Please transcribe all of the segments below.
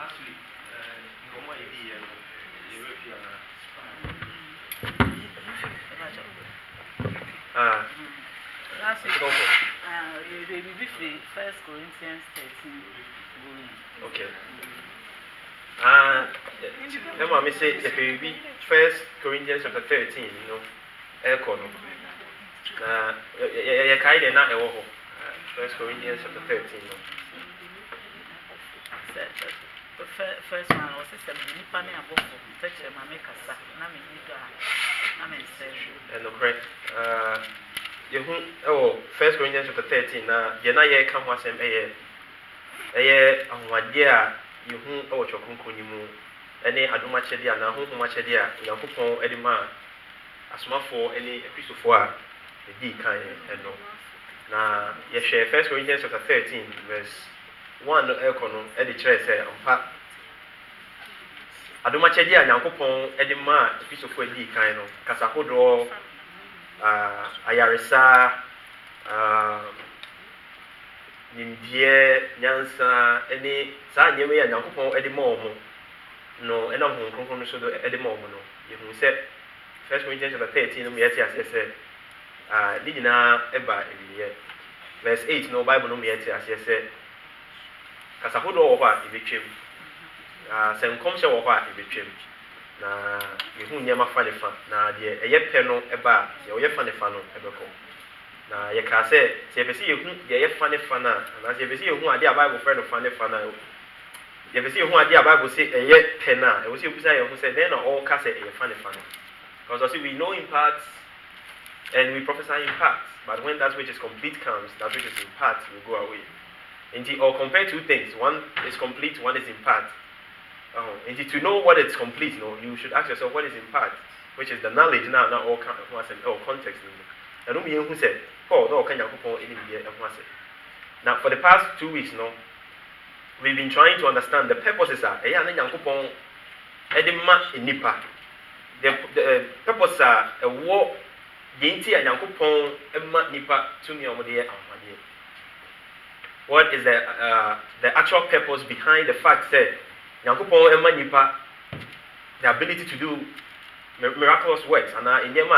last week, como I did, European. Last week, you will be free. 1 Corinthians 13. Okay. Let me say, if you be 1 Corinthians chapter 13, you know, Elkono. You kind of not a 1 Corinthians chapter 13. First one was a penny above protection. I make a sack. I'm in session. And the correct. You 1 Corinthians chapter 13. You're not yet come was a year on what year you who your concunimu. Any adumachedia, and a home machedia, in a coupon edima, as much for any piece of war, the D kind and no. Now, you share 1 Corinthians chapter 13, verse 1 Elkono, Eddie Chase, and Pat Adumachedia, and a coupon edima, a piece of war D kind of Casahodo, Ayarisa, Nindia, Nyansa, any Sanya, and a coupon edimo. No, and I'm home from the moment. You said 1 Corinthians chapter 13, yes, yes, Lidina Eba, verse 8, no Bible, no yet, as yes, Casahodo over if it trim. Some commercial over if it trim. Now, you who never find a fan. Now, dear, a yet penno eba, your funny fan of Ebeco. Now, you can say, see you, your funny fanner, and as you see who are the Bible friend of funny fanner. If you see who idea Bible say a yet penna, and we see who say then all cast a funny. Because we know in parts and we prophesy in parts, but when that which is complete comes, that which is in part will go away. Indeed, or compare two things, one is complete, one is in part. Indeed, to know what is complete, you should ask yourself what is in part, which is the knowledge now, not all context. I don't mean who said, oh, no, can you go in here? Now, for the past 2 weeks, we've been trying to understand the purposes are the purpose are a war what is the actual purpose behind the fact that the ability to do miraculous works and in them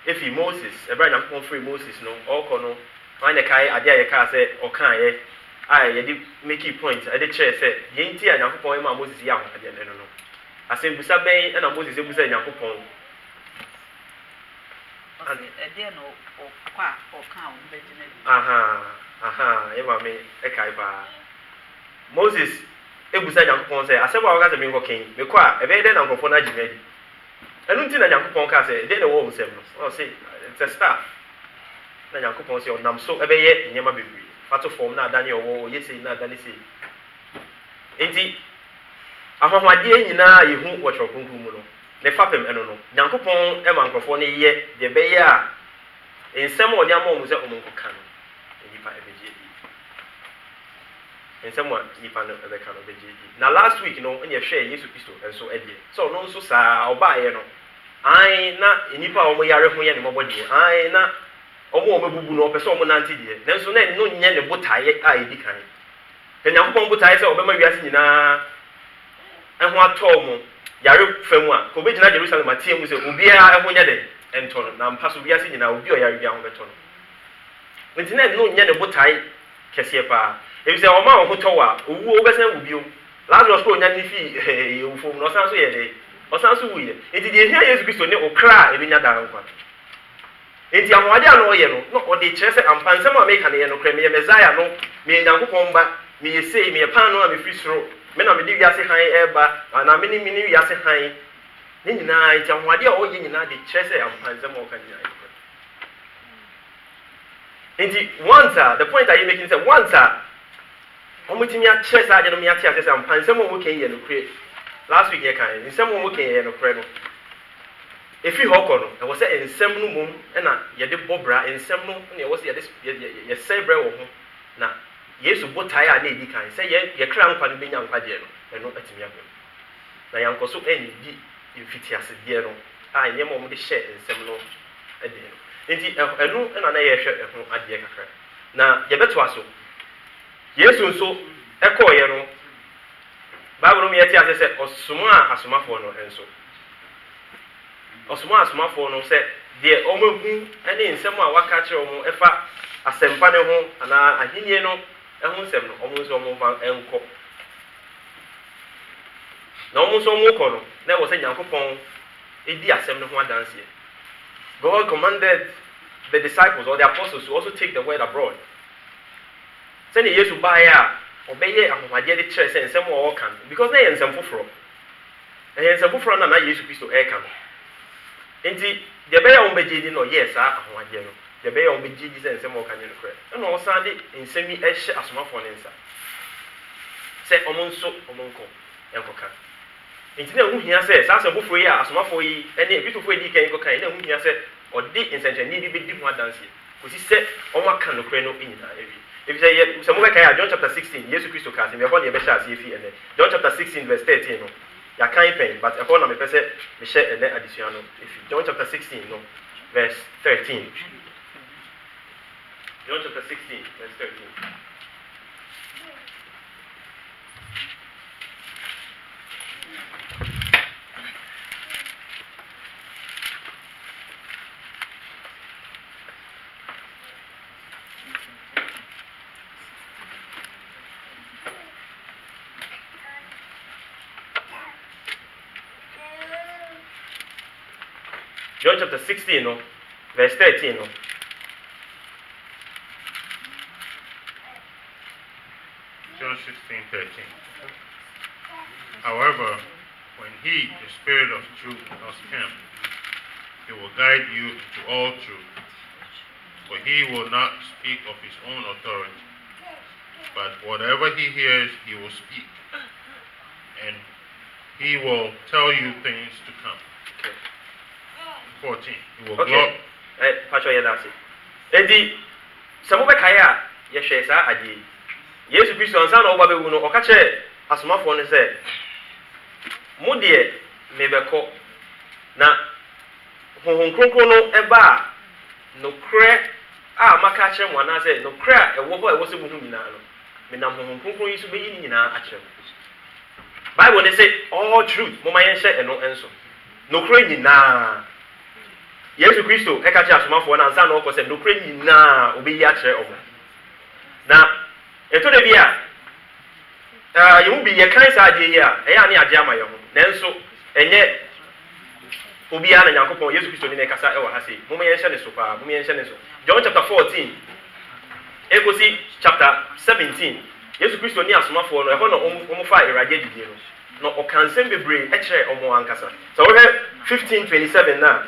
if he Moses, a brand of free Moses, no, or no, find a kai, idea, say, or can I did make a point. I did chair said, Yainty and Yakupon, Moses young, I don't know. I said, Busabe and Moses, it was a Yakupon. A dear no, or qua, or count, Eva me, a kaiba. Moses, it was a Yakupon say, I said, well, I got a mingo king, because a very then Uncle Fonaji. I don't think that Yankupon can say, they don't want themselves. Oh, say, it's a staff. Now, Yankupon say, I'm so a bay in Yamabi. Fato form now, Daniel, oh, yes, not Danny. Indeed, I have my dear, you won't watch your Kunkumo. The Fapim, I don't know. Yankupon, a microphone, yet, the Bayer. In some of their moments, a woman can. And someone if I know the kind of BG. Now last week, when you share Jesus Christ and so Eddie. So no so sa or buy I na nipa omo yare ho ye ne mobodi. I na omo omebubu no person omo nanti die. Then so na no nya ne botaye a edi kan. Then yakopon botaye se obema wiase nyina ehho ato mo yare famu a ko be gina Jerusalem atie mu se obi a ehho nya de ento no na mpa so wiase nyina obi o yare bia ho beto no. Nti na no nya ne botaye kese pa. If you say, oh, my hotowa, who oversend with you, Lazarus go and fee, you from no sounds here, or sounds weird. It did hear you be so near or cry in another one. It's your idea, no yellow, not what they chest and find someone make an yellow cream, Messiah, no, me now come back, me say me a pan on a fish throat, men of the Yassi high air back, and a many Yassi high. Then night, and what you're all in the chest and find some more can you. Indeed, once, the point that you're making is that once, Omutimia chess I don't mean to some pan someone who came and create last week. I someone who came and create. If you hawk on, I was saying some moon and you did Bobra and some moon, and was your sabre or home. Now, yes, what I need, you can say, your crown can be young Pajero and not at me. My uncle so any in Fitias, dear. I never want to share in some low a deal. Indeed, I know and I share a home at the na yebeto aso yesu nso ekoye no Bible me yeti ase se osuma asomafo no enso osuma asomafo no se de omahu ene nsem a waka kire omo efa asempa ne ho ana ahinie no ehu nsem no omo nso omo va enko na omo nso omo ko no na wo se Nyankopon edi asem no ho adanse. God commanded the disciples or the apostles to also take the word abroad. Send Yesu baya obeye ahomaje de kire se nsem wo kan because na nsem foforo nsem foforo na Yesu Kristo e kan enti de be ya ombeje di no yes ahomaje no de be ya ombeje di se nsem wo kan no kre na o san de nsemi e hye asomafo ne nsa se omonso omonko enkoka enti na hu hia se sa asem foforo yi asomafo yi ene ebitofo edi kan enkoka na hu hia se odi nsenchani di bedi ho adanse kosi se omo kan no kre no nyina evi. If you say some John chapter 16, Jesus Christ cast him. John chapter 16, verse 13. No, you can't pay, but upon me person, me share and additional. If John chapter 16, no, verse 13. John chapter 16, verse 13. John chapter 16, no, verse 13. No. John 16:13. However, when He, the Spirit of truth, has come, He will guide you into all truth. For He will not speak of His own authority, but whatever He hears, He will speak, and He will tell you things to come. 14. He will okay. Pacho yedasi. Edi samu be kaya ye hwe sa ade. Yesu Kristo ansa na oba bewu no okache asomafo no se mo de mebeko na honhon kronkron no eba no kre a maka kire mo na se no kre a ewo ho ewo se mu nyina no me nam honhon kronkron yi so be yi nyina a kire. Bible ne say all truth mo ma yen hye eno enso no kre nyina Yesu Kristo eka kire asomafo na ansa na okọ se no kre nyina obi yi a kire obo na eto de bia yehu bi ye kan sa ade yi a eya ne ade ama ye ho nanso enye obi a na Nyankopon Yesu Kristo ni na kasa e wa ha sei mo me yen hye ne so pa mo me yen hye ne so John chapter 14 ekosi chapter 17 Yesu Kristo ni asomafo no e ho no omo fa irade didie no no okansem bebre e kire omo ankasa so we 15:27 na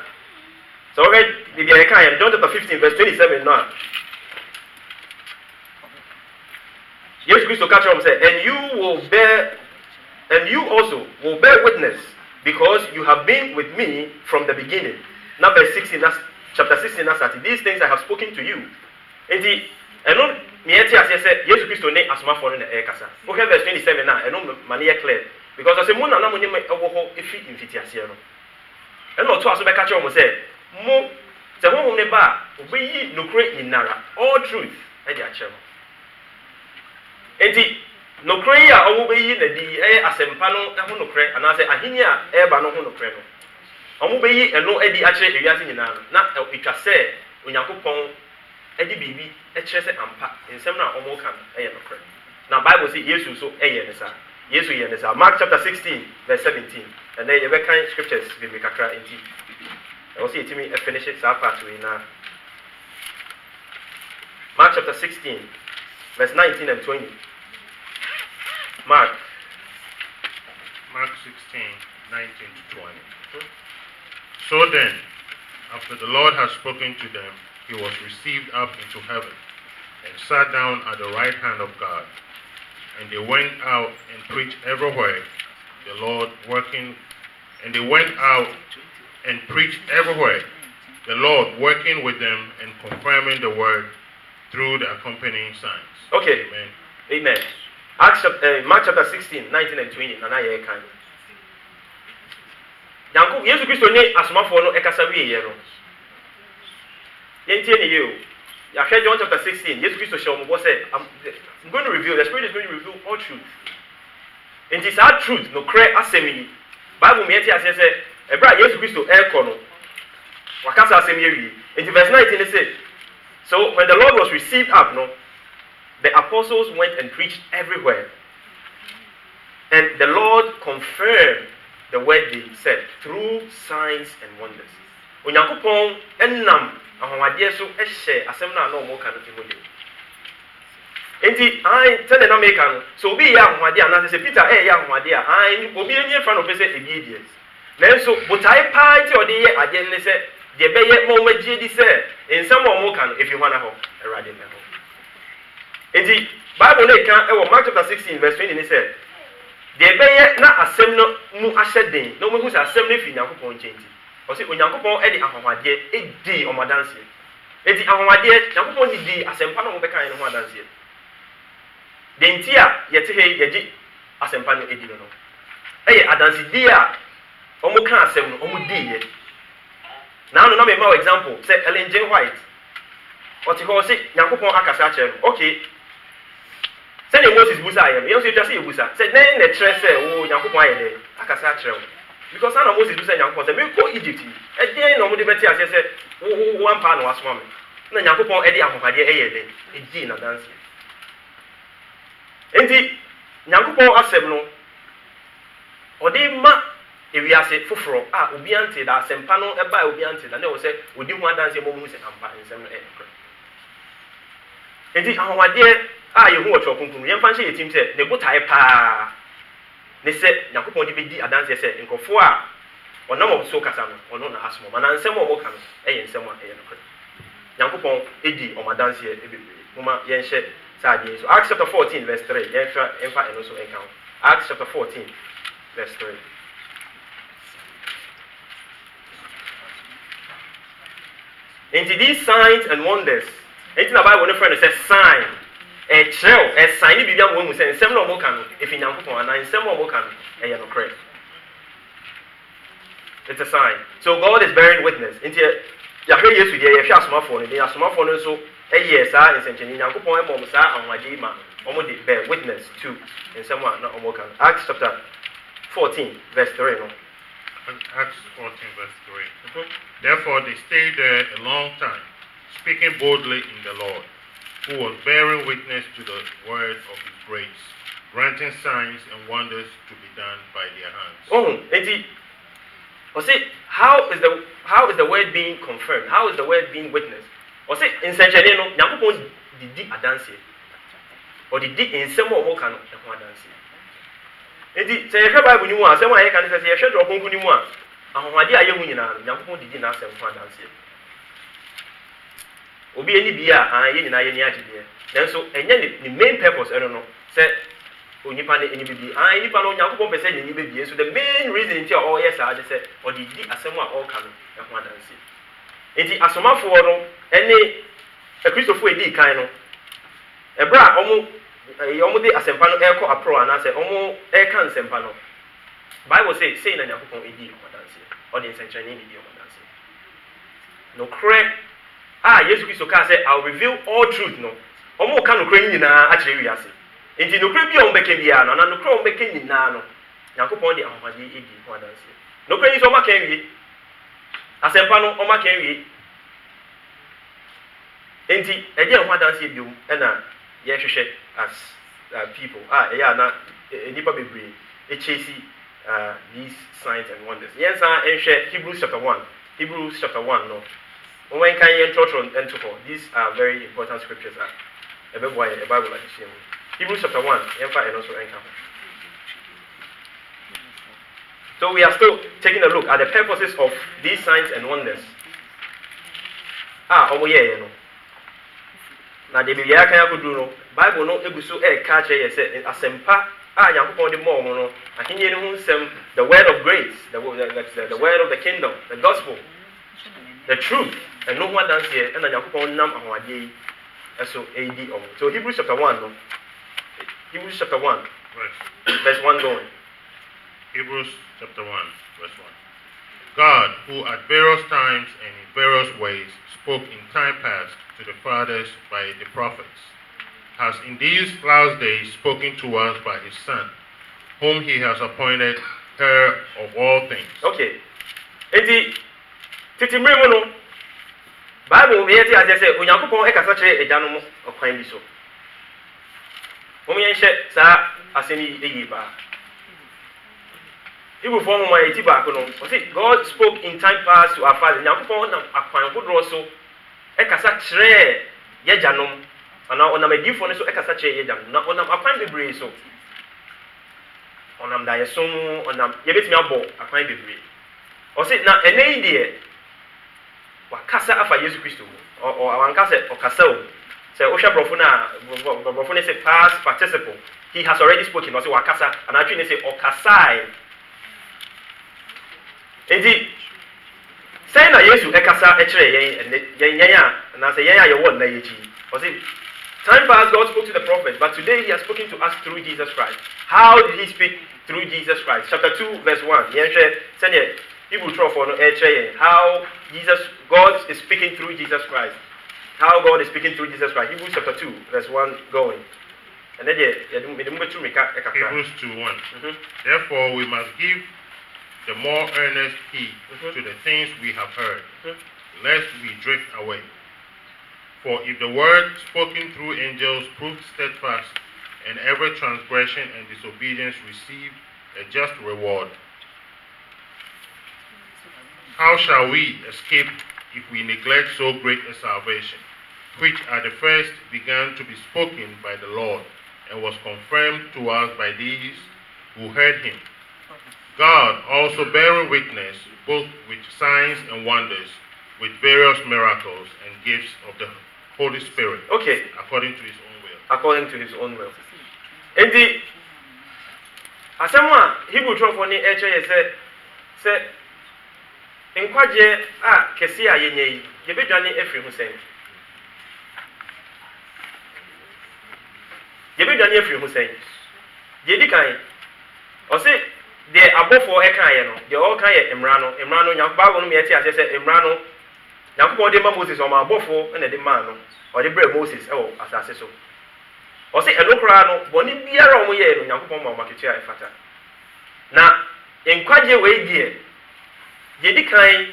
so we the bia kan John chapter 15 verse 27 na Yes, Christ will say, and you also will bear witness, because you have been with me from the beginning. Now, verse 16, chapter 16, these things I have spoken to you. And no, yes, Christ will name as my phone in the air casa. Okay, verse 27 now, and no money clear, because I say, Mona, no money if it in Fitiasiano. And not to us, catch on say, Mo, the home never, we no great in Nara, all truth, and your chairman. Enti no kre ya omo be yi na di asempa no ho no kre ana se ahini a ba no ho no kre no omo be yi eno edi a kire ewiase nyina no na etwa se Onyankopon edi bibi e kire se ampa ensem na omo kan no kre na Bible say Yesu so ne sa Yesu ye ne sa Mark chapter 16 verse 17 and then you be kind scriptures be kakra enti I will see it me finish it that part we na Mark chapter 16 verse 19 and 20. Mark 16, 19 to 20. So then, after the Lord had spoken to them, he was received up into heaven and sat down at the right hand of God. And they went out and preached everywhere, the Lord working with them and confirming the word through the accompanying signs. Okay. Amen. Mark chapter 16, 19 and 20. Nana ye kan. Yanko Yesu Kristo ni asomafo no ekasa wie ye no. Yentie ne ye o. Yahweh John chapter 16, Jesus Christ shall say, I'm going to reveal, the Spirit is going to reveal all truth. And it is our truth, no cray assembly. Bible me says, Ebra Jesus Christ to air corner. Wakasa assembly. In verse 19 it says, so when the Lord was received up, the apostles went and preached everywhere. And the Lord confirmed the word they said through signs and wonders. Onyankopon enam ahomade so ehye asem na na omo kan no de. Enti ai tell na make an so obi ya ahomade ana say Peter ya ahomade a ai obi enye fa no pese ebi nanso botai pa nti ode ye ade ne se de beye mo magye di se ensem omo kan efi hwana ho erade ne ho. Enti Bible na kan e wo Mark chapter 16 verse 20 ne say de beye na asem no mu ahyeden no mo hu se asem no fi Nyankopon nkyenti o se Onyankopon e di ahomade e di omadanse e di ahomade Nyankopon di asempa no mo beka no ho adanse de ntia ye te he ye di asempa no e di no e adanse di a omo kan asem no omo di ye na no na me ma example say Ellen J. White o ti ho se Nyankopon akasa kire no okay send Moses busa ayem you say just say busa say then the tre say oh Nyankopon ayede akasa kire because ana Moses busa Nyankopon say me go Egypt e dey no mo de beti ase say one pa no asoma me na Nyankopon e dey ahofade eyede e di na dance enti Nyankopon asem no o dey ma ewiase foforo a obi ante da asempa no e ba obi ante da na o say odi hu adanse mo mu say ampa nsem no e kro enti ahofade a yehu wo chokunkun ye mfa hye yetim se ne botae pa ne se Nyankopon de bedi adanse se nkofo a onam obuso kasa no ono na asmo mana nsem o boka no eye nsem a eye no Nyankopon edi omadanse e bebe moma ye hye saade so Acts chapter 14 verse 3 ye mfa eno so enka Acts chapter 14 verse 3 into these signs and wonders into the Bible no friend says sign a trail a sign bi bia mo say nsem no mo kan if Nyankopon ana nsem mo kan e ye no correct. It's a sign. So God is bearing witness into Yahweh Yesu dey ye hwa asomafo no dey asomafo no so e ye sa nsencheni Nyankopon e mo sa anwade ma omo dey bear witness to nsem na omo kan. Acts chapter 14 verse 3 no. Acts 14 verse 3. Therefore they stayed there a long time, speaking boldly in the Lord, who was bearing witness to the word of his grace, granting signs and wonders to be done by their hands. Oh, enti o say how is the word being confirmed? How is the word being witnessed? O say nsenchene no Nyankopon didi adanse. O didi ensem o mo kan no e ho adanse. Enti say ye Bible ni mu asem a ye kan say ye hwe do konku ni mu a ahomade a ye hu nyina no Nyankopon didi na asem ho adanse. Obi eni bia ye nyina ye ni agide nanso enye ni main purpose eno no say onipa ne eni bibi enipa no Nyankopon pese nyi bibi so the main reason until all yes I just say or di asem a all kan e ho adanse enti asomafo no ene Christopher edi kan no ebra omo de asempa no e ko apro ana say omo e kan asempa no Bible say na Nyankopon edi ho adanse or the intention ni di ho adanse no correct. Jesus Christ ka say I'll reveal all truth no. Omo ka no kra nyina a kire wiase. Enti no kra bi o mbeke bia no na no kra o mbeke nyina no. Nyankopon de ahomade edi ho adanse. No kra ni so maka wie. Asempa no o maka wie. Enti e de ho adanse biom e na ye hwehwe as people. Ya na nipa bebre e chase these signs and wonders. Yes enhwe Hebrews chapter 1. Hebrews chapter 1 no. When can you enter for? These are very important scriptures. A Bible like this. Hebrews chapter 1, and also encounter. So we are still taking a look at the purposes of these signs and wonders. You know. Now the Bible can do no. Bible no ebusu catch say asempa Nyankopon de more no. I think the word of grace, the word of the kingdom, the gospel, the truth. And no one dance here, and Nyankopon nam ahwade eso AD om. So Hebrews chapter 1 no. Hebrews chapter 1 verse 1 going. Hebrews chapter 1 verse 1. God, who at various times and in various ways spoke in time past to the fathers by the prophets, has in these last days spoken to us by his Son, whom he has appointed heir of all things. Okay. Enti titi mremo no Bible me yeti ase say Onyankopon e kasa kire egya no okwan bi so. Omo yen hye sa asemi eyi ba. Ibu form my eti ba ko no. O say God spoke in time past to our fathers. Onyankopon na akwan hodro so e kasa kire yegya no. Ana onam edifo ne so e kasa kire yegya no. Na onam akwan bebre so. Onam da yeso onam yebetimi abo akwan bebre. O say na enei de wakasa afa Yesu Kristo o awankasa okasa o say ohwa brofo na say past participle he has already spoken o say wakasa and actually say okasai enti say na Yesu ekasa e kire yen na say yen ayewo na yechi o say time past God spoke to the prophets, but today he has spoken to us through Jesus Christ. How did he speak through Jesus Christ? Chapter 2 verse 1 how God is speaking through Jesus Christ. How God is speaking through Jesus Christ. Hebrews chapter 2, verse 1 going. And then Hebrews 2:1. Therefore we must give the more earnest heed to the things we have heard, lest we drift away. For if the word spoken through angels proved steadfast, and every transgression and disobedience received a just reward, how shall we escape if we neglect so great a salvation, which at the first began to be spoken by the Lord, and was confirmed to us by these who heard him? God also bearing witness both with signs and wonders, with various miracles and gifts of the Holy Spirit, according to his own will. According to his own will. And the Asamwa Hebrew Trophony say Nkwaje kesi a yenye yebedwane efri hu sen. Yebedwane efri hu sen. Yedi kan. O say the abofo e kan ye no, the all kan ye emra no Nyankopon no me eti ase say emra no Nyankopon de ma Moses o ma abofo na de ma no. O de bre Moses e wo asase so. O say enokra no boni biara o mo ye no Nyankopon ma o makechi a efata. Na nkwaje we die yedi kan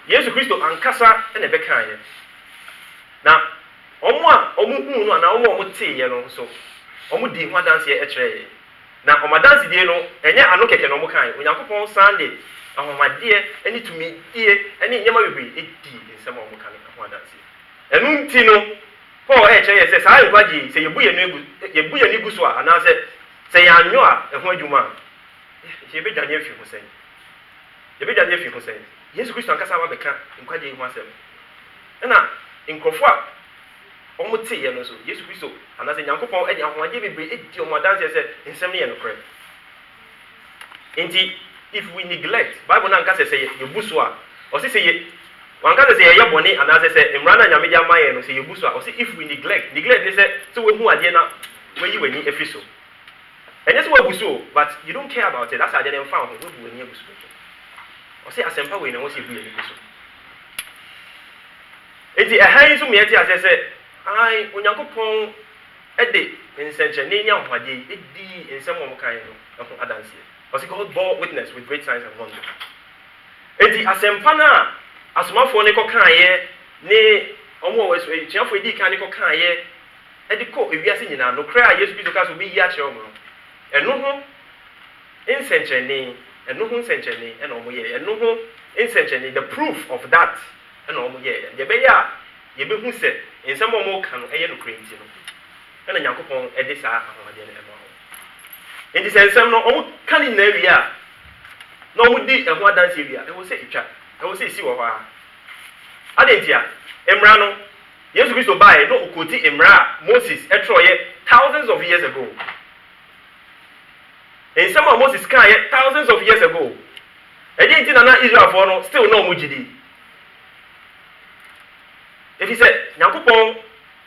Yesu Kristo ankasa na be kan ye na omo hu no na omo te ye no so omo di ho dance ye kire ye na omo dance die no enye ano keke no mo kan Onyankopon Sunday ahomade eni tumi die eni nyama bebre edi nsem omo kan ho dance enu nti no Paul kire ye se sa nkwaji se yebu ye no egu so ana se ya anyo a eho adwuma ye be dwane afi ho sen yebedwane afi ho sen Yesu Kristo ankasa wa beka nkwaje hu asem na nkofo a omote ye no so Yesu Kristo anase Nyankopon edi ahomaje bebre edi omodanse se nsem ne ye no kre enti if we neglect Bible na ankasa se yebuso a o se ye wankasa se ye bone anase se emra na nyameja maye no se yebuso a o se if we neglect ne se we hu ade na we yi wani afi so enye se we buso but you don't care about it that's how they dem found we bu wani abuso o say asempa we na wo se bu ye so enti ehan so me eti ase se ai Onyankopon ede nsenche nya hwade edi ensem wo kan no ho adanse o say God bore witness with great signs and wonders enti asempa na asomafo ne kokan ye ne omo wo so chiafo edi kan ne kokan ye edi ko ewiase nyina no kra Yesu Kristo ka so bi yi a kire omo eno ho nsenche ne eno ho nsenche ne ena omo ye eno ho nsenche ne the proof of that ena omo ye ye be ya ye be hu se ensem omo ka no eye no krenti no ena Nyankopon edi sa ahomade ne ema ho enti se ensem no omo ka ni na wi a na omo di eho adanse wi a e wo se itwa e wo se isi wo ha adentia emra no Yesu Kristo bai no okoti emra Moses etroye thousands of years ago. And some of Moses can thousands of years ago. And then Israel for no still no mujidi. If he said, Nyankopon,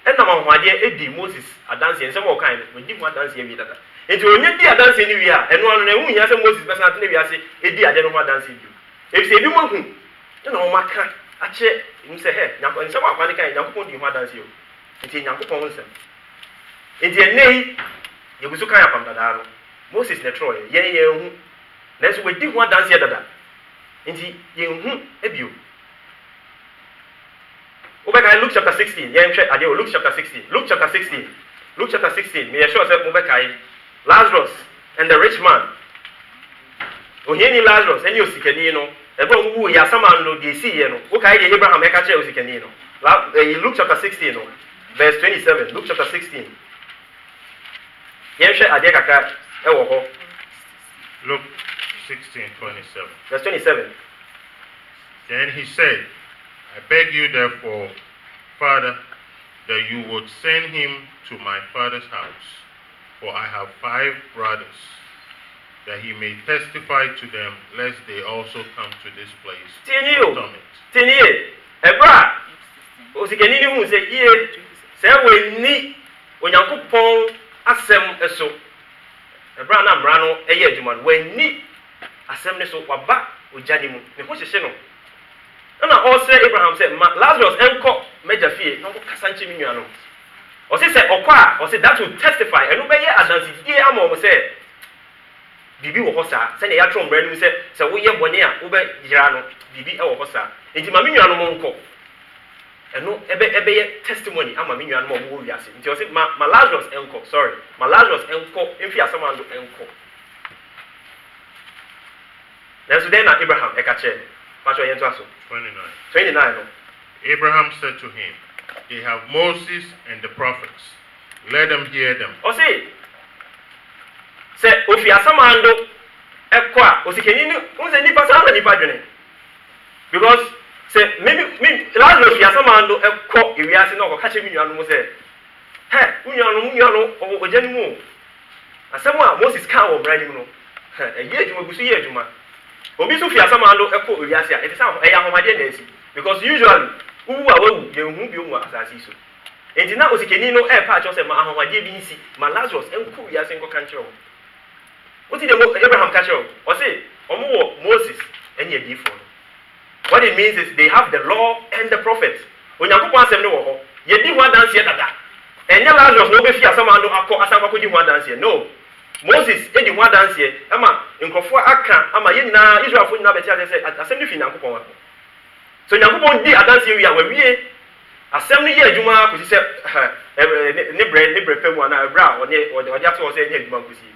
and no one edi Moses a dancing and some more kind, we give one dance every other. And you need a dance anywhere, and one who has a Moses person at Navy, I say, Edi, I don't want dancing you. If you do one, you know, Maka, ache him say hey nyanko nsem akwa ne kan nyankopon di ho adanse o enti nyankopon nsem enti enei yegusu kan apam dada no Moses ne troye ye hu na so we di ho adanse dada enti ye hu ebio Obeka Luke chapter 16 ye nhwe ade Luke chapter 16 Luke chapter 16 me sure say Obeka Lazarus and the rich man Oheni Lazarus any osikani no ebe owu ya samando de si ye no wo kai de Abraham e ka che osikani no Luke chapter 16 no verse 27 Luke chapter 16 ye nhwe ade kaka e wo ho Luke 16:27 verse 27 Then he said, I beg you therefore, Father, that you would send him to my father's house, for I have 5 brothers, that he may testify to them, lest they also come to this place. Tinie, Ebra, osikani ni hu se ye, se we ni Onyankopon asem eso. Ebra na mra no eye adwuma no, we ni asem ne so waba ojani mu. Ne ho hyehye no. Na also Abraham said, Lazarus enko meja fie, no kasa nchi minua no. O se okwa, o se that will testify, enu be ye adansi die ama o se bibi wo hosa, se ne ya trom brand mu se wo ye bone a wo be yira no, bibi e wo hosa. Enti ma minua no mo nko. Enu ebe ye testimony ama minua no mo wo wiase. Enti o se ma Lazarus enko, sorry. Ma Lazarus enko, emfi asamando enko. Na so then Abraham e ka che 29 no. Abraham said to him, they have Moses and the prophets. Let them hear them. O say ofi asamando ekwa osikeni ni unze nipa sana nipa dwene. Because say me Lazarus fi asamando ekọ ewiase na okọ kache minua no mo say he munua no ojani mu asemu a Moses kan wo brani mu no ye adwuma gusu ye adwuma obi so fi asamando ekọ ewiase a etisa eya homade na esi because usually uwu a wawu ye hu bi omu asasi so enti na osikeni no e pa cho say ma ahomade bi nsi ma Lazarus enko ewiase enko kan kire wo what did Abraham catch up o say omo Moses enye adifo no. What it means is they have the law and the prophets. Onyankopon asem ne wo ho ye di ho adanse dada enye Lazarus no be fi asamando akọ asanko di ho adanse no Moses e di ho adanse ama nkofo aka ama ye nyina Israelfo nyina be ti ase asem ne fi Nyankopon wa so Nyankopon di adanse wi a wawie asem ne ye adwuma ko si se ne bre pemu ana bra ode ato se nye adwuma ko si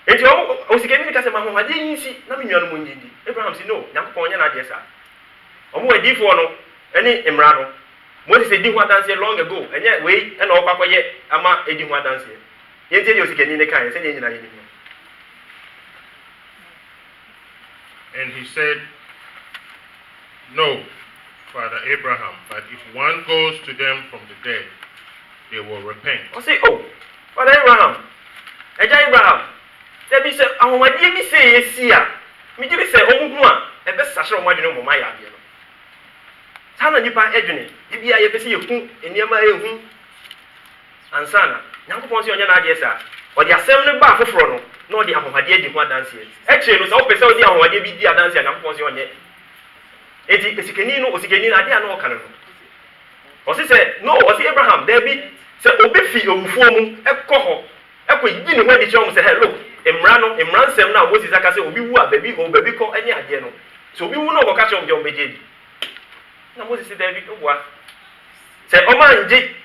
enti o sikeni ka se ma ho ade yinsi na menua no nyindi Abraham si no Nyankopon nya na ade sa omo adifo no eni imra no Moses edi ho adanse long ago enye we na okwakoye ama edi ho adanse yenti edi o sikeni ne kan se ne nyina yini. And he said, no, Father Abraham, but if one goes to them from the dead, they will repent. O say Father Abraham Abraham there be say ahomade bi say yesia me give say omuhu a ebe sahye omwadwene mo maya ade no sana nipa edwene bibia ye pese yehu eniema ehu ansana Nyankopon se onya na ade sa odi asem ne ba foforo no na odi ahomade adi ho adanse e kire no sa wo pese odi ahomade bi di adanse Nyankopon se onye edi esikeni no osikeni na ade a na o kan no o se no o se Abraham there be say obi fi owufuo mu ekọ ho ekọ yi ni ho di che o say hello imran sem na Moses aka say obi wu a baby ko anya ade no so obi wu no go ka che o beje di na Moses say David ogwa say o ma nje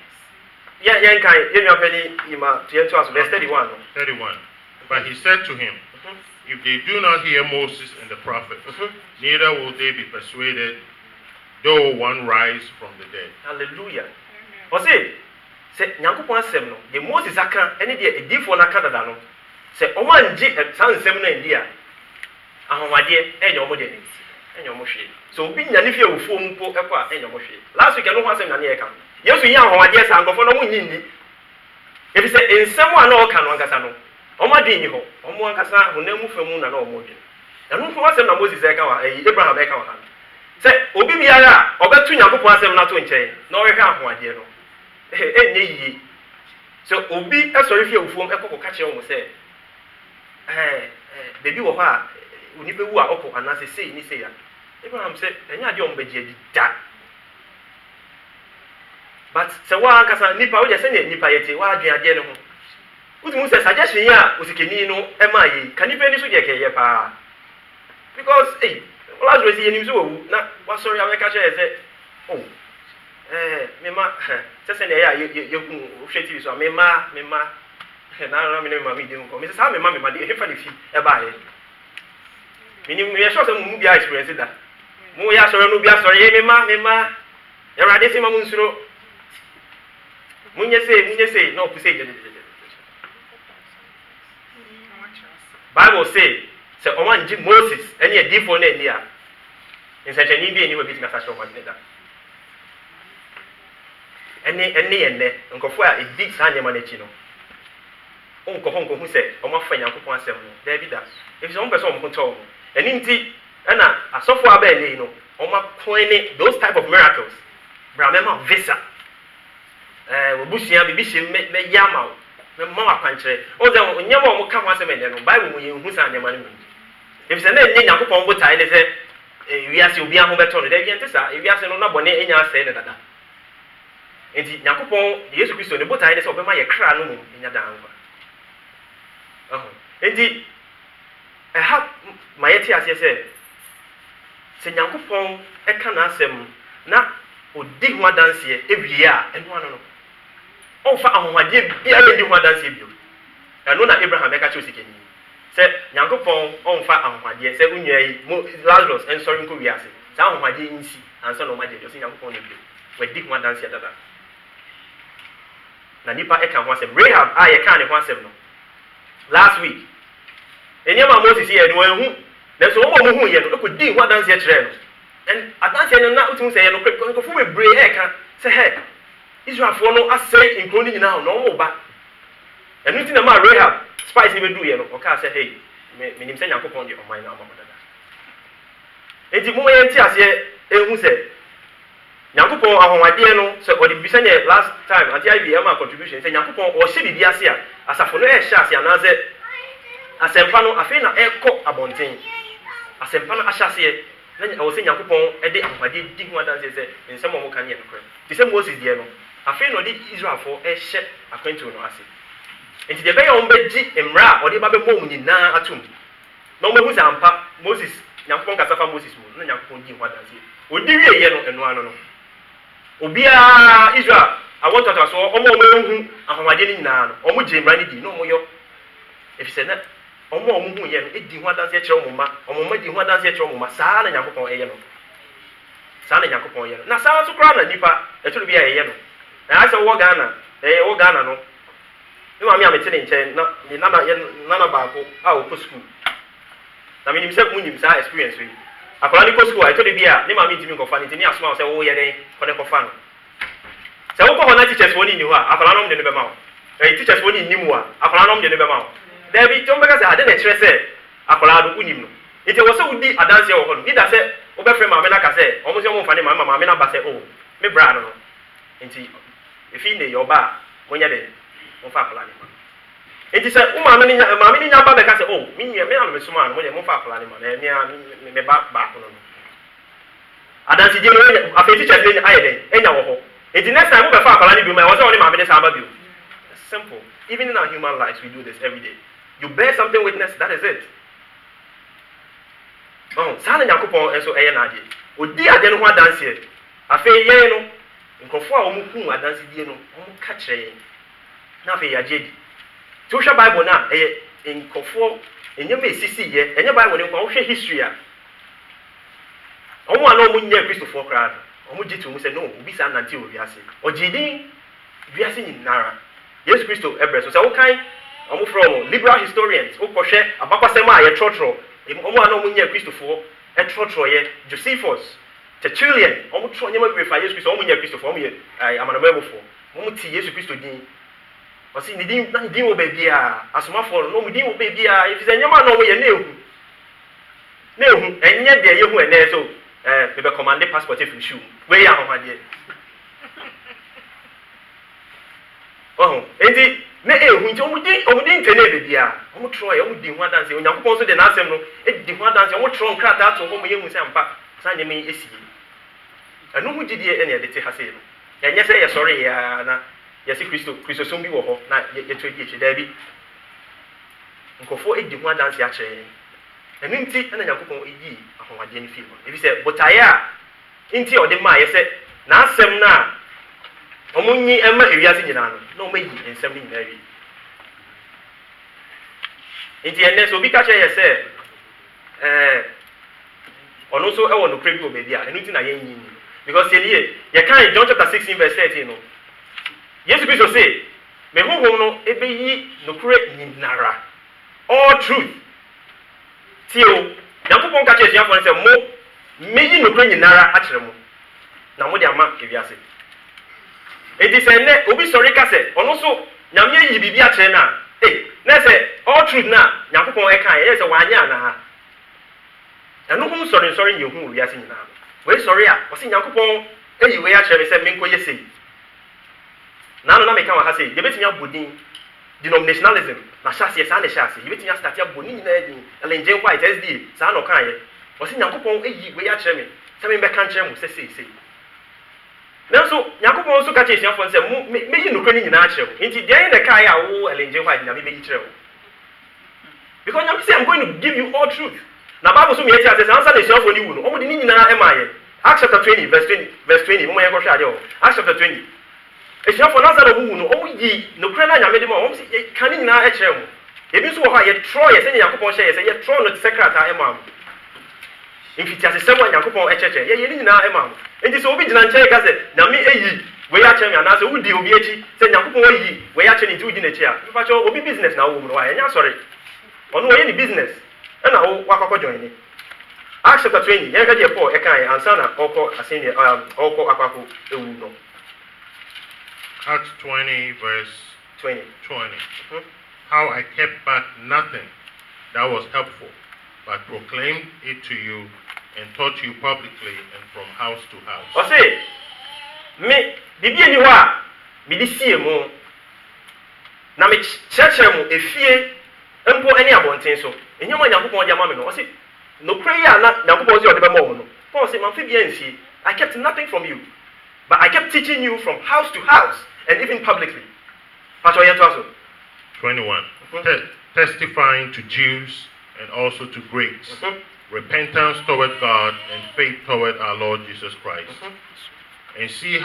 yen kan ye nwa pani ima to us verse 31 no 31 But he said to him, if they do not hear Moses and the prophets, neither will they be persuaded, though one rise from the dead. Hallelujah. O say Nyankopon asem no the Moses aka ene de edifo na Canada no se o man ji san nsem na ndia ahomade enye omo de enye omo hwe so obi nya ne fie ofuo mpo ekọ a enye omo hwe last week no ho asem na ne eka Yesu yi ahomade sa angofo no mo nyindi ebi se nsem a na o ka no ankasa no omo de nyi ho omo ankasa honam famu na omo de enu ho asem na Moses eka wa Abraham eka wa se obi biara obetu Nyankopon asem na to nchen na o hwe ahomade no enye yi so obi asori fie ofuo ekọ ka che o mo se baby wo ha onipa wu a okọ anase sei ni sei ya Abraham said, "Enya ade ombegye da." But se wa kasa nipa wo je se nipa yete wa adwen ade ne ho. Utu say suggestion ya osikeni no e ma yi. Kan nipa ni so je ke ye pa. Because Lazarus ye nim so wu na wa sorry America say, "Oh, mema se na ya ye hu hweti so mema na me ma mi dem ko me se sa mema de he fa de fi e ba ye minim me sure say mu bia experience da mu ya soro no bia soro ye mema ya rade se ma mu nsuro munye say no ku say Bible say o man ji Moses any a different na dia in such an be any we bit na fashion one da ene nkofo a edi sa nyama na chi no nkofo hu se o ma fa Nyankopon asem no da bi da if some person mo to eni nti na asofo aba ene no o ma point those type of miracles bra mema visa wo busia bibi hye me yama me ma akwankyere o ze nyama o mo ka ho asem ene no Bible mo ye hu sa nyama no if se na enye Nyankopon bo tai ne se wiase obi a ho beto no da bi ente sa wiase no na bone enya ase ne dada enti Nyankopon Yesu Kristo ne botae ne se obema ye kra no mu nya danwa enti ha mayeti ase se Nyankopon e ka na asem na odi ho adanse ewie a eno ano no o fa ahomade bia ye di ho adanse bio eno na Abraham e ka che osikeni se Nyankopon o fa ahomade se unwa yi Lazarus en sorry nko wiase sa ahomade nsi ansa no made se Nyankopon ne bio we di ho adanse dada na nipa e kan ho asem Rahab a ye kan ne ho asem no last week enyama Moses ye no ehu na so mo hu ye no ko di ho adanse e kire no and adanse no na utum say ye no ko fu we bre e kan say hey Israel for no asay inkoni nyina no mo ba enu ti na ma Rahab spice ni be du ye no o ka say hey me nim say Nyankopon de oman na amamo dada enti mo ye nti ase ehu say Nyankopon ahomade no se odi bisanye last time anti IBM contribution se Nyankopon o hye bibi ase a asafo no e hye ase anaze asempa no afi na ekọ abonten asempa no ahye ase na o se Nyankopon e de ahomade di hu adanse se nsem o mo kan ye no kra ti se Moses die no afi no di Israel for e hye akwantu no ase enti de be ya on be gi emra o de ba be mom nyina atum na o mehu zampa Moses Nyankopon kasafa Moses mu na Nyankopon di hu adanse odi wie ye no eno ano no obia Israel I want to so omo hu ahomade ni nyina no omo jemra ni di no omo yo efise na omo hu ye no edi hu adanse kire omo ma di hu adanse kire omo ma saa na Nyankopon eye no saa na Nyankopon ye no na saa so kra na nipa eturu bia eye no na ase wo Ghana no ni ma mi amete ne nchen na ni nana baako a o ko school na mi nim se ku nim saa experience we akola ni ko school I told you bia ni ma mi ntimi ko fa ni asoma o se wo ye den ko ne ko fa no se wo ko ho na teachers woni ni ho a akola no mde ne be ma wo teachers woni ni mu a akola no mde ne be ma wo there be tom beka se ade na kire se akola do unim no ite wo se udi adanse wo ho no ni da se wo be frame ma me na ka se o mo se mo fa ni ma me na ba se o me bra no enti efi ne yo ba mo nya de mo fa akola ni ma enti se wo ma me ni nya ba be ka se o mi nya me na me suma no mo fa akola ni ma na me ba ko no adanse je no afi teachers ni aye den enya wo ho enti next time wo be fa akola ni bi ma wo se woni ma me de sa ba bi simple even in our human lives we do this every day you bear something witness that is it sana Nyankopon enso eye na ade odi ade no ho adanse afi ye no nkofo a wo mu hu adanse die no wo ka kire na afi ya jedi to hwe Bible na eye nkofo enyema esisi ye enye Bible ne nkwa wo hwe history a omo ana omo nya Christopher crowd omo jitu mu se no obi sa nante o wiase ojidin wiase nyinara Yesu Kristo ebreso se wo kan omo from liberal historians wo kohwe abakwasem a ye trotro omo ana omo nya Christopher e trotro ye Josephus Tertullian omo tro nyema bi fa Yesu Kristo omo nya Christopher omo ye amanamamufo omo ti Yesu Kristo din osi ni din wo bebia asomafo no mu din wo bebia ifise nyema no wo ye na ehu enye de ye hu ene so me be command passport if you shoe we ya homade enti na ehu nti omu din ntene bebia omu tro ye omu din hu adanse Onyankopon so de na asem no edi hu adanse omu tro nkrata ato ho mo ye hu se ampa saa nneɛma yi esi ɛno ho gyidie ɛna yɛde te ha sei no yɛnyɛ sɛ yɛsɔre yɛ na yɛsi kristo som bi wɔ hɔ na yɛtɔ di akyi daabi nkɔfoɔ edi ho adanse akyerɛ ɛno nti ɛna nyankopɔn eyi ahoɔden no fie hɔ ebi sɛ botaeɛ a nti ɔde maa yɛ sɛ n'asɛm no a ɔmo nyi ɛma ewiase nyinaa no na ɔmo ayi nsɛm no nyinaa wi nti ɛnɛ sɛ obi ka kyerɛ yɛ sɛ ɔno nso ɛwɔ nokora bi wɔ baabi a ɛno nti na yɛnyi ni because yɛkan John chapter 16 verse 13 no Yesu Kristo se me honhom no ebeyi nokora nyinara all truth tio Nyankopɔn ka kyerɛ asuafoɔ no sɛ mo meyi nokora nyinara akyerɛ mo na mo de ama ewiase enti sɛ nnɛ obi sɔre ka sɛ ɔno nso nyame ayi biribi akyerɛ no a na sɛ all truth na Nyankopɔn ɛka yɛ sɛ wanyɛ anaa ɛno ho sɔre nyɛ hu wiase nyinaa wei sɔre a ɔsɛ Nyankopɔn ayi wei akyerɛ me sɛ menkɔ yɛ sei na no na meka wɔ ha sɛ yɛbɛtumi abɔ din denominationalism na hyɛ aseɛ saa na hyɛ ase yɛbɛtumi astate abɔ ne nyinaa din Ellen G. White SDA saa na ɔkaeɛ ɔsɛ Nyankopɔn ayi wei akyerɛ me sɛ membɛka nkyerɛ mo sɛ sei nanso Nyankopɔn nso ka kyerɛ asuafoɔ sɛ meyi nokora no nyinaa akyerɛ mo nti deɛ yɛ na kaeɛ a wo Ellen G. White na mebɛyi kyerɛ wo because Nyame sɛ I'm going to give you all truth na Bible so meyɛti asɛ sɛ ansa na asuafoɔ no wu no ɔmo de ne nyinaa ɛma yɛ Acts chapter 20 verse 20 mo yɛn kɔhwɛ adeɛ wɔ Acts chapter 20 asuafoɔ no ansa na wu no ɔmo yi nokora no Nyame de ma ɔmo sɛ ka ne nyinaa ɛkyerɛ mo ebi nso wɔ hɔ a yɛtrɔ yɛ sɛ Nyankopɔn hyɛ yɛ sɛ yɛtrɔ no te sɛ krataa ɛma mo mfitiasesɛm a Nyankopɔn ɛkyerɛkyerɛ yɛyɛ ne nyinaa ɛma mo enti sɛ obi gyina nkyɛn ka sɛ Nyame ayi wei akyerɛ me anaasɛ wodi obi akyi sɛ Nyankopɔn ayi wei akyerɛ ne nti wodi n'akyi a mefa kyerɛ obi business na wowɔ mu no ɛnyɛ asɔre ɔno wɔyɛ ne business ɛna wo wakɔkɔ join ne Acts chapter 20 yɛn ka deɛ Paul ɛkaeɛ ansa na ɔkɔ asɛnniɛ ɔkɔ akɔakɔ ewu no Acts 20 verse 20 How I kept back nothing that was helpful, but proclaimed it to you and taught you publicly and from house to house. Ɔse me bibi ani hɔ a mede sie mu na me kyerɛkyerɛ mu efie mpo ani abɔnten so enyama Nyankopɔn de ama me no ɔse nokora yi a na Nyankopɔn sɛ ɔde bɛma wo no Paul sɛ mamfa bia nsie I kept nothing from you but I kept teaching you from house to house and even publicly. Pastor Yetoaso 21 testifying to Jews and also to Greeks repentance toward God and faith toward our Lord Jesus Christ. And see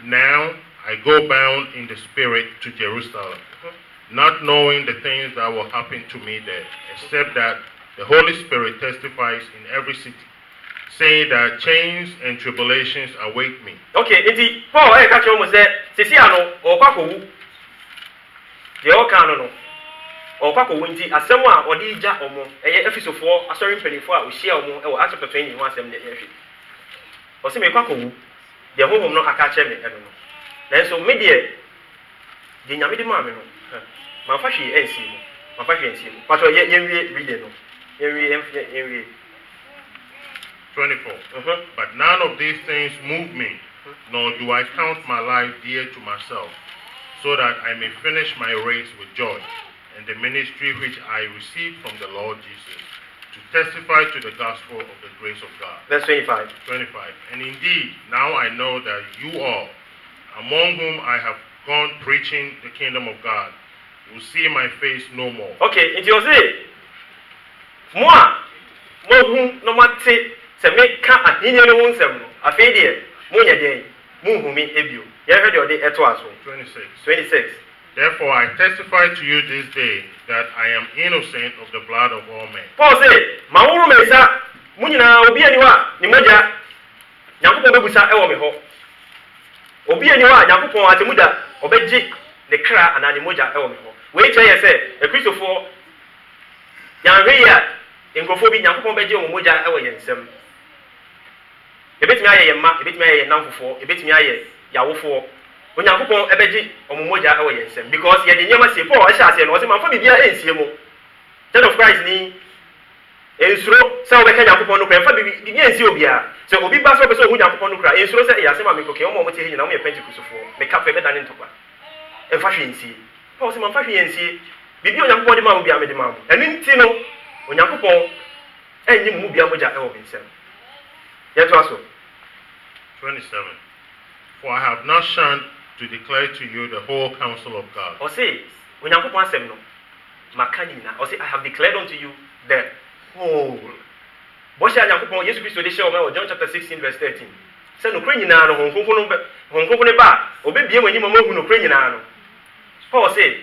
now I go bound in the spirit to Jerusalem, not knowing the things that will happen to me there, except that the Holy Spirit testifies in every city, saying that chains and tribulations await me. Okay, indeed, Paul, I catch you almost there. Sisiano, or Paco, the old canon, or Paco Winty, as someone or Dija or more, a episode 4, a certain penny for, we share more, or after 20 once them. Or see me Paco, the home not a catch me, I don't know. Then so, media, the Yamidi Mamma, my fashion and see, my fashion and see, but you're reading. 24. But none of these things move me, nor do I count my life dear to myself, so that I may finish my race with joy, and the ministry which I received from the Lord Jesus, to testify to the gospel of the grace of God. Verse 25. And indeed, now I know that you all, among whom I have gone preaching the kingdom of God, will see my face no more. Okay, it was it. Moi, no matter. Se me ka ahinya no nsem no afei de mo nya den mo hu mi ebio ye hwe de ode eto aso 26 Therefore I testify to you this day that I am innocent of the blood of all men. Paul say ma wuru me sa mo nyina obi ani wa ni mogya Nyankopon bebusa e wo me ho obi ani wa Nyankopon atemuda obegye ne kra ana ne mogya e wo me ho we kye ye se e Kristofo yanwe ya enkofo bi Nyankopon begye wo mogya e wo yensem ebetimi aye yemma ebetimi aye namfofo ebetimi aye yawofo Onyankopon ebegye omumogya ewo yensem because ye de nyema se Paul ehya ase no o se manfa bibia ensie mu Church of Christ ni ensuro se obeka Nyankopon no kra manfa bibia ensie obia se obi ba se obese ohu Nyankopon no kra ensuro se ya se ma mekoke omo te hina na mo Pentecostfo me ka fe be dane ntokwa enfa hwe ensie Paul se manfa hwe ensie bibia Onyankopon de ma obia me de ma enu nti no Onyankopon ɛnyi mu bia mogya ɛwɔ me nsɛm yɛto aso 27. For I have not shunned to declare to you the whole counsel of God. ɔse onyankopɔn asɛm no maka nyina ɔse I have declared unto you the whole bɔhyɛ a nyankopɔn yesu kristo de hyɛ ɔma wɔ John chapter 16 verse 13 sɛ nokora nyinaa no honhom kronkron ba a ɔbɛbie mu anim a mahu nokora nyinaa no Paul said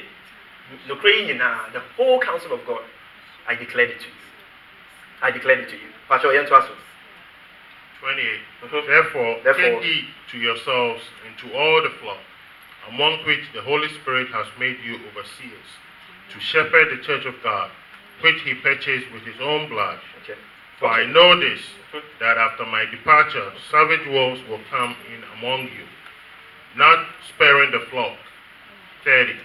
nokora yi nyinaa the whole counsel of God I declared it to you. I declared it to you. Pastor yɛnto aso 28. Therefore, take heed to yourselves and to all the flock, among which the Holy Spirit has made you overseers, to shepherd the church of God, which he purchased with his own blood. Okay. For I know this, that after my departure, savage wolves will come in among you, not sparing the flock. 30.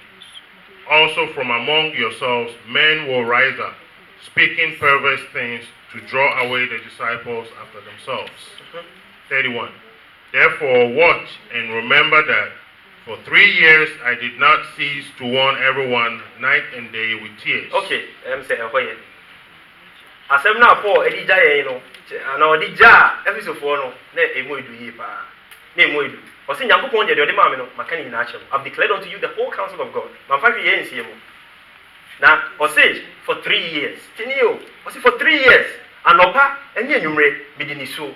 Also from among yourselves men will rise up, speaking perverse things to draw away the disciples after themselves. 31. Therefore watch and remember that for 3 years I did not cease to warn everyone night and day with tears. Okay, say ahoye. Asem na Paul edi gya yen no, ana odi gya efisofo no na emu edu yi pa. Na emu edu. Ose Nyankopɔn de odi ma me no, maka ni nyina akyem. I've declared unto you the whole counsel of God. Mamfa hwe yen sie mu. Na ose for 3 years. Tinio, ose for 3 years. Anopa enye nwumre bidi ni so.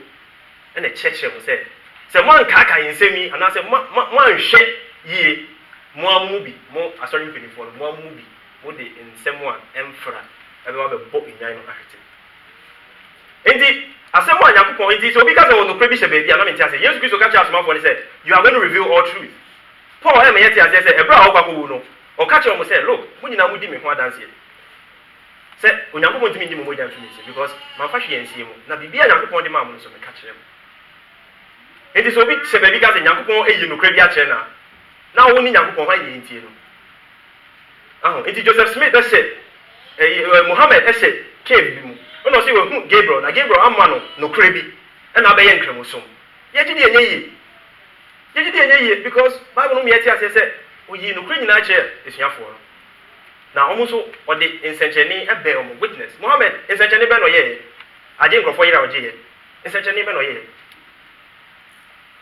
Na cheche mo say mo ankaka yensemi ana say mo anhwe yie mo amu bi mo asori mpenifo no mo amu bi mo de nsɛm a emfra ebe wa be bo nyan no ahete enti asɛm a Nyankopɔn enti so obi ka sɛ wo no kra bi hye baabi ana menti ase Yesu Kristo ka kyerɛ asomafo ne sɛ you are going to reveal all truth Paul e me yete ase sɛ ebra a wo no o ka kyerɛ mo sɛ look mo nyina mo di me ho adanse sɛ Onyankopɔn timi ndi mo mogya mfini se because man fa hwe yansie mu na bibia Nyankopɔn de ma mo no so me ka kyerɛ mo enti so obi hye baabi ka sɛ Nyankopɔn eyi no kra bi a kyerɛ na wo ni Nyankopɔn ha yɛ ntie no enti Joseph Smith Muhammad cave bi mu ono si we Gabriel na Gabriel amma no kra bi na abɛyɛ nkramosom yɛgidi enye yie because Bible no me yɛte ase sɛ oyi no kra nyina kyerɛ esuafo no na ɔmo so ɔde nsɛnkyɛnni ɛbɛn ɔmo witness Muhammad nsɛnkyɛnni bɛ no yɛ agye nkrɔfo yɛra ɔgye yɛ nsɛnkyɛnni bɛ no yɛ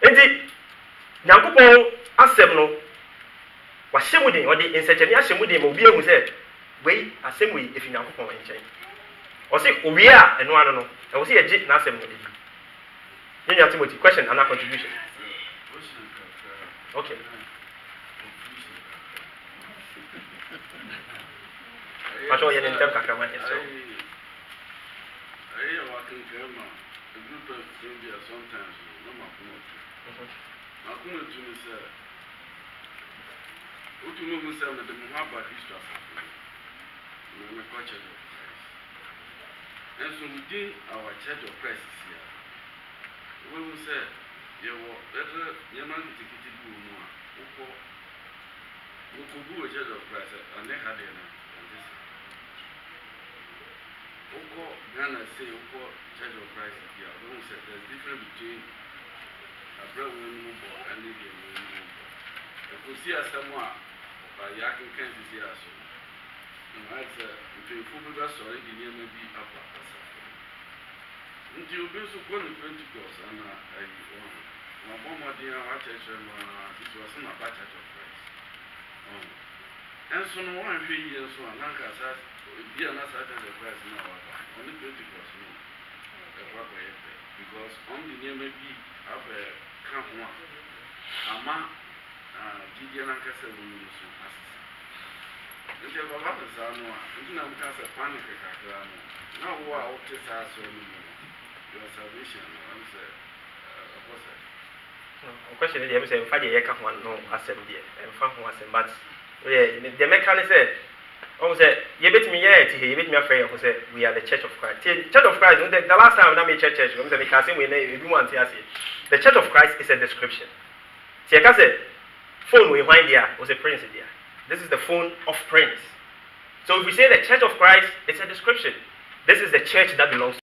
enti Nyankopɔn asɛm no wahyɛ mu den ɔde nsɛnkyɛnni ahyɛ mu den ma obi ehu sɛ wei asɛm wei efi Nyankopɔn nkyɛn ɔse owie a ɛno ano no ɛwɔ sɛ yɛgye n'asɛm no ebi nyanya Timothy question and contribution okay Pacho yɛ ne ntɛm kakra ma ɛsɛ I working grandma, a group of strangers sometimes, no Makuno to me, sir. What you move yourself at the Muhabba history? No, culture of Christ. And so within our church of Christ here, we will say, you were better, your man to get it more. Who could do a church of Christ and they had it. Oko Ghana say Oko Church of Christ here. I don't say there's difference between a brother who born and the who born. If you see someone by Yakin Kansas here, so I said, between football, sorry, the name may be up at us. Until you be so good in Pentecost, and my mom, dear, our church, it was not a Church of Christ. And so, no one fee years so Lanka says, dear, not such as a Christ now, only Pentecost, no, because only near may be up a camp one. Ama, Gideon and Castle will use some asses. And there were others, I know, and you know, because a panic attack. Now, wow, this has so many. Your salvation, I'm saying, question is, I'm saying, if I get a one, no, assembly, and found one, but the mechanic said, oh, say, you bet me, yeah, you bet me afraid of say, we are the Church of Christ. Church of Christ, the last time I made church, I'm saying, because we want to see the Church of Christ is a description. See, I can say, phone we find there was a prince there. This is the phone of prince. So if we say the Church of Christ, it's a description. This is the church that belongs to